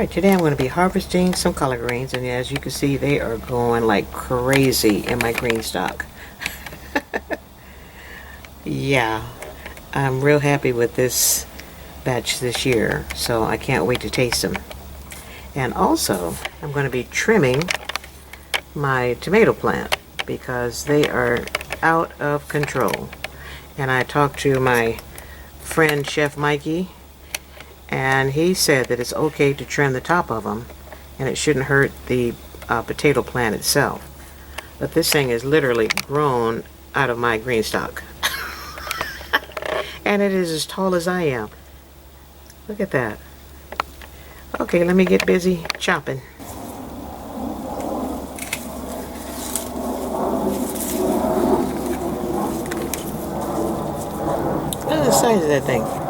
Alright, today I'm going to be harvesting some collard greens, and as you can see, they are going like crazy in my green stock. Yeah, I'm real happy with this batch this year, so I can't wait to taste them. And also, I'm going to be trimming my tomato plant because they are out of control. And I talked to my friend Chef Mikey, and he said that it's okay to trim the top of them and it shouldn't hurt the potato plant itself. But this thing is literally grown out of my green stock. And it is as tall as I am. Look at that. Okay, let me get busy chopping. Look at the size of that thing.